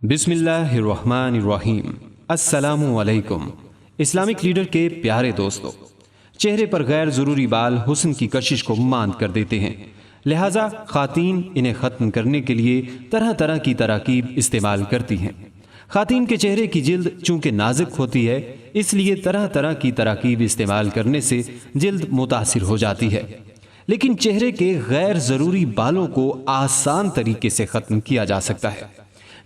बिस्मिल्लाहिर्रहमानिर्रहीम। अस्सलामुअलैकुम। Islamic leader के प्यारे दोस्तों, चेहरे पर गैर ज़रूरी बाल हुस्न की कशिश को मांद कर देते हैं, लिहाजा ख़ातीन इन्हें ख़त्म करने के लिए तरह तरह की तराकीब इस्तेमाल करती हैं। ख़ातीन के चेहरे की जिल्द चूँकि नाजुक होती है, इसलिए तरह तरह की तराकीब इस्तेमाल करने से जिल्द मुतासिर हो जाती है। लेकिन चेहरे के गैर ज़रूरी बालों को आसान तरीके से ख़त्म किया जा सकता है।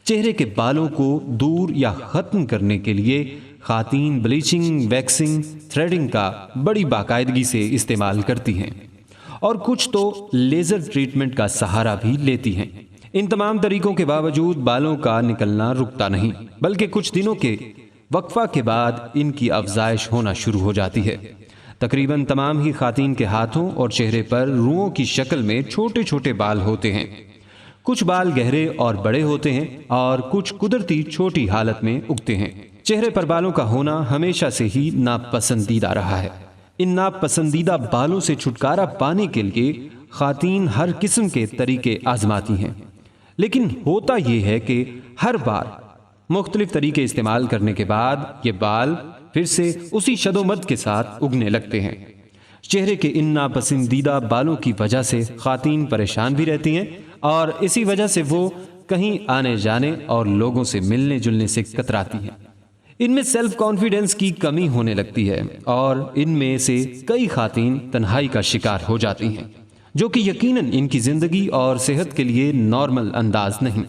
चेहरे के बालों को दूर या ख़त्म करने के लिए ख़ातीन ब्लीचिंग, वैक्सिंग, थ्रेडिंग का बड़ी बाकायदगी से इस्तेमाल करती हैं और कुछ तो लेज़र ट्रीटमेंट का सहारा भी लेती हैं। इन तमाम तरीकों के बावजूद बालों का निकलना रुकता नहीं, बल्कि कुछ दिनों के वक्फा के बाद इनकी अफजाइश होना शुरू हो जाती है। तकरीबन तमाम ही ख़ातीन के हाथों और चेहरे पर रुओं की शक्ल में छोटे छोटे बाल होते हैं। कुछ बाल गहरे और बड़े होते हैं और कुछ कुदरती छोटी हालत में उगते हैं। चेहरे पर बालों का होना हमेशा से ही नापसंदीदा रहा है। इन नापसंदीदा बालों से छुटकारा पाने के लिए ख़ातीन हर किस्म के तरीके आजमाती हैं, लेकिन होता यह है कि हर बार मुख्तलिफ तरीके इस्तेमाल करने के बाद ये बाल फिर से उसी शदोमद के साथ उगने लगते हैं। चेहरे के इन नापसंदीदा बालों की वजह से ख़ातीन परेशान भी रहती हैं और इसी वजह से वो कहीं आने जाने और लोगों से मिलने जुलने से कतराती हैं। इनमें सेल्फ कॉन्फिडेंस की कमी होने लगती है और इनमें से कई ख़ातीन तन्हाई का शिकार हो जाती हैं, जो कि यकीनन इनकी ज़िंदगी और सेहत के लिए नॉर्मल अंदाज नहीं।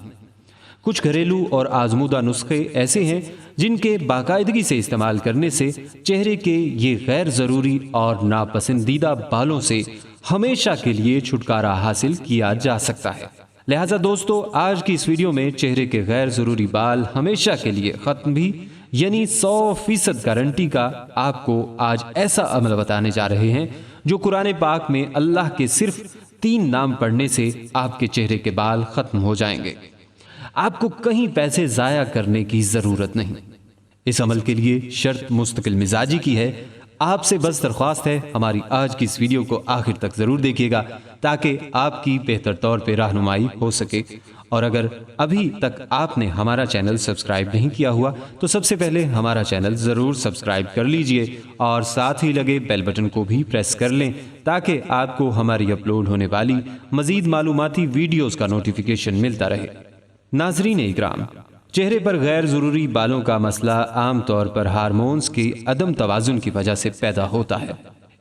कुछ घरेलू और आजमूदा नुस्खे ऐसे हैं जिनके बाकायदगी से इस्तेमाल करने से चेहरे के ये गैर ज़रूरी और नापसंदीदा बालों से हमेशा के लिए छुटकारा हासिल किया जा सकता है। लिहाजा दोस्तों, आज की इस वीडियो में चेहरे के गैर ज़रूरी बाल हमेशा के लिए ख़त्म भी यानी 100% गारंटी का आपको आज ऐसा अमल बताने जा रहे हैं जो कुरान पाक में अल्लाह के सिर्फ 3 नाम पढ़ने से आपके चेहरे के बाल ख़त्म हो जाएंगे। आपको कहीं पैसे ज़ाया करने की ज़रूरत नहीं। इस अमल के लिए शर्त मुस्तकिल मिजाजी की है। आपसे बस दरख्वास्त है, हमारी आज की इस वीडियो को आखिर तक ज़रूर देखिएगा ताकि आपकी बेहतर तौर पे रहनुमाई हो सके। और अगर अभी तक आपने हमारा चैनल सब्सक्राइब नहीं किया हुआ तो सबसे पहले हमारा चैनल ज़रूर सब्सक्राइब कर लीजिए और साथ ही लगे बेल बटन को भी प्रेस कर लें ताकि आपको हमारी अपलोड होने वाली मज़ीद मालूमाती वीडियोज़ का नोटिफिकेशन मिलता रहे। नाज़रीन इकराम, चेहरे पर गैर ज़रूरी बालों का मसला आम तौर पर हार्मोन्स के अदम तवाज़ुन की वजह से पैदा होता है।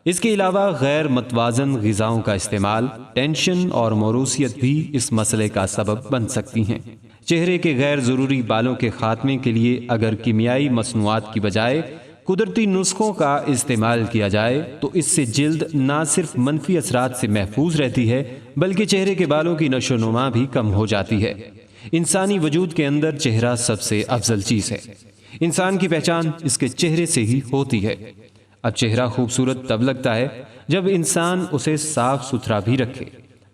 इसके अलावा गैर मतवाज़न ग़िज़ाओं का इस्तेमाल, टेंशन और मौरूसियत भी इस मसले का सबब बन सकती हैं। चेहरे के गैर ज़रूरी बालों के ख़ात्मे के लिए अगर कीमियाई मसनूआत की बजाय कुदरती नुस्खों का इस्तेमाल किया जाए तो इससे जिल्द ना सिर्फ मनफी असरात से महफूज रहती है बल्कि चेहरे के बालों की नशोनुमा भी कम हो जाती है। इंसानी वजूद के अंदर चेहरा सबसे अफजल चीज़ है। इंसान की पहचान इसके चेहरे से ही होती है। अब चेहरा खूबसूरत तब लगता है जब इंसान उसे साफ सुथरा भी रखे।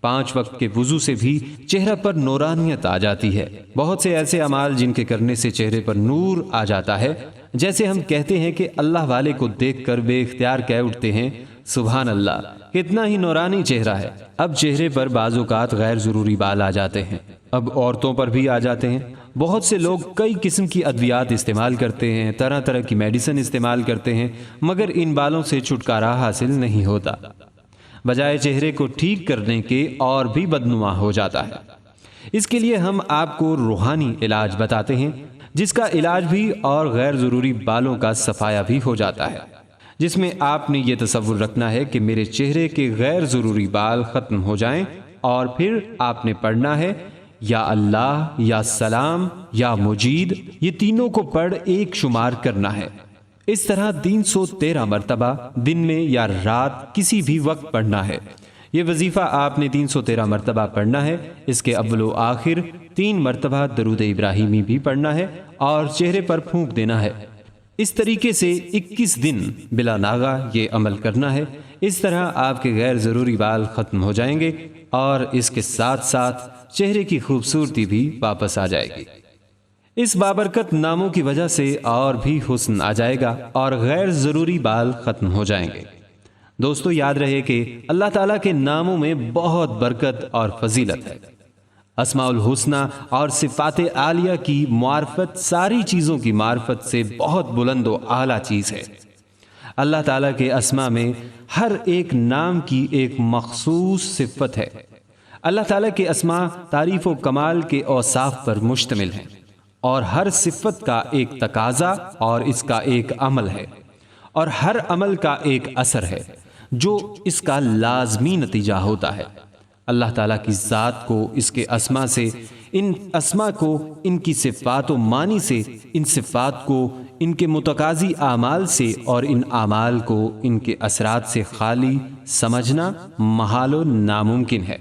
5 वक्त के वुज़ू से भी चेहरा पर नूरानियत आ जाती है। बहुत से ऐसे अमाल जिनके करने से चेहरे पर नूर आ जाता है, जैसे हम कहते हैं कि अल्लाह वाले को देखकर बेइख्तियार कह उठते हैं, सुभान अल्लाह, कितना ही नूरानी चेहरा है। अब चेहरे पर बाज़ औक़ात गैर ज़रूरी बाल आ जाते हैं। अब औरतों पर भी आ जाते हैं। बहुत से लोग कई किस्म की अद्वियात इस्तेमाल करते हैं, तरह तरह की मेडिसिन इस्तेमाल करते हैं, मगर इन बालों से छुटकारा हासिल नहीं होता। बजाय चेहरे को ठीक करने के और भी बदनुमा हो जाता है। इसके लिए हम आपको रूहानी इलाज बताते हैं, जिसका इलाज भी और गैर ज़रूरी बालों का सफाया भी हो जाता है, जिसमें आपने ये तसव्वुर रखना है कि मेरे चेहरे के गैर ज़रूरी बाल ख़त्म हो जाएं और फिर आपने पढ़ना है या अल्लाह, या सलाम, या मुजीद, ये तीनों को पढ़ एक शुमार करना है। इस तरह 313 मरतबा दिन में या रात किसी भी वक्त पढ़ना है। ये वजीफ़ा आपने 313 मरतबा पढ़ना है। इसके अव्वल आखिर 3 मरतबा दरूद इब्राहिमी भी पढ़ना है और चेहरे पर फूंक देना है। इस तरीके से 21 दिन बिला नागा ये अमल करना है। इस तरह आपके गैर ज़रूरी बाल ख़त्म हो जाएंगे और इसके साथ साथ चेहरे की खूबसूरती भी वापस आ जाएगी। इस बाबरकत नामों की वजह से और भी हुस्न आ जाएगा और गैर ज़रूरी बाल ख़त्म हो जाएंगे। दोस्तों, याद रहे कि अल्लाह ताला के नामों में बहुत बरकत और फजीलत है। اسماء الحسنہ اور صفات عالیہ کی معرفت ساری چیزوں کی معرفت سے بہت بلند و اعلیٰ چیز ہے۔ اللہ تعالیٰ کے اسماء میں ہر ایک نام کی ایک مخصوص صفت ہے۔ اللہ تعالیٰ کے اسماء تعریف و کمال کے اوصاف پر مشتمل ہیں، اور ہر صفت کا ایک تقاضا اور اس کا ایک عمل ہے، اور ہر عمل کا ایک اثر ہے جو اس کا لازمی نتیجہ ہوتا ہے۔ اللہ تعالیٰ کی ذات کو اس کے اسماء سے، ان اسماء کو ان کی صفات و معنی سے، ان صفات کو ان کے متقاضی اعمال سے، اور ان اعمال کو ان کے اثرات سے خالی سمجھنا محال و ناممکن ہے۔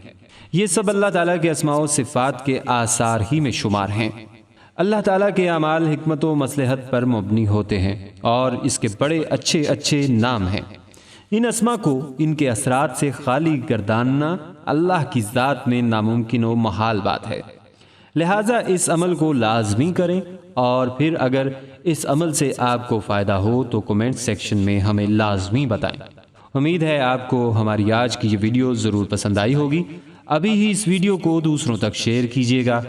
یہ سب اللہ تعالیٰ کے اسماء و صفات کے آثار ہی میں شمار ہیں۔ اللہ تعالیٰ کے اعمال حکمت و مصلحت پر مبنی ہوتے ہیں، اور اس کے بڑے اچھے اچھے نام ہیں۔ ان اسماء کو ان کے اثرات سے خالی گرداننا اللہ کی ذات میں ناممکن و محال بات ہے۔ لہٰذا اس عمل کو لازمی کریں، اور پھر اگر اس عمل سے آپ کو فائدہ ہو تو کومنٹ سیکشن میں ہمیں لازمی بتائیں۔ امید ہے آپ کو ہماری آج کی یہ ویڈیو ضرور پسند آئی ہوگی۔ ابھی ہی اس ویڈیو کو دوسروں تک شیئر کیجیے گا،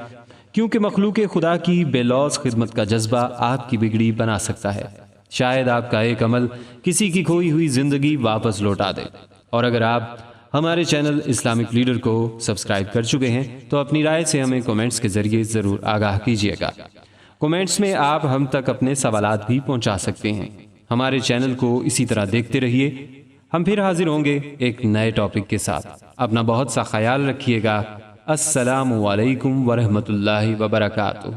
کیونکہ مخلوق خدا کی بے لوث خدمت کا جذبہ آپ کی بگڑی بنا سکتا ہے۔ شاید آپ کا ایک عمل کسی کی کھوئی ہوئی زندگی واپس لوٹا دے۔ اور اگر آپ ہمارے چینل اسلامک لیڈر کو سبسکرائب کر چکے ہیں تو اپنی رائے سے ہمیں کومنٹس کے ذریعے ضرور آگاہ کیجیے گا۔ کومنٹس میں آپ ہم تک اپنے سوالات بھی پہنچا سکتے ہیں۔ ہمارے چینل کو اسی طرح دیکھتے رہیے۔ ہم پھر حاضر ہوں گے ایک نئے ٹاپک کے ساتھ۔ اپنا بہت سا خیال رکھیے گا۔ السلام علیکم ورحمۃ اللہ وبرکاتہ۔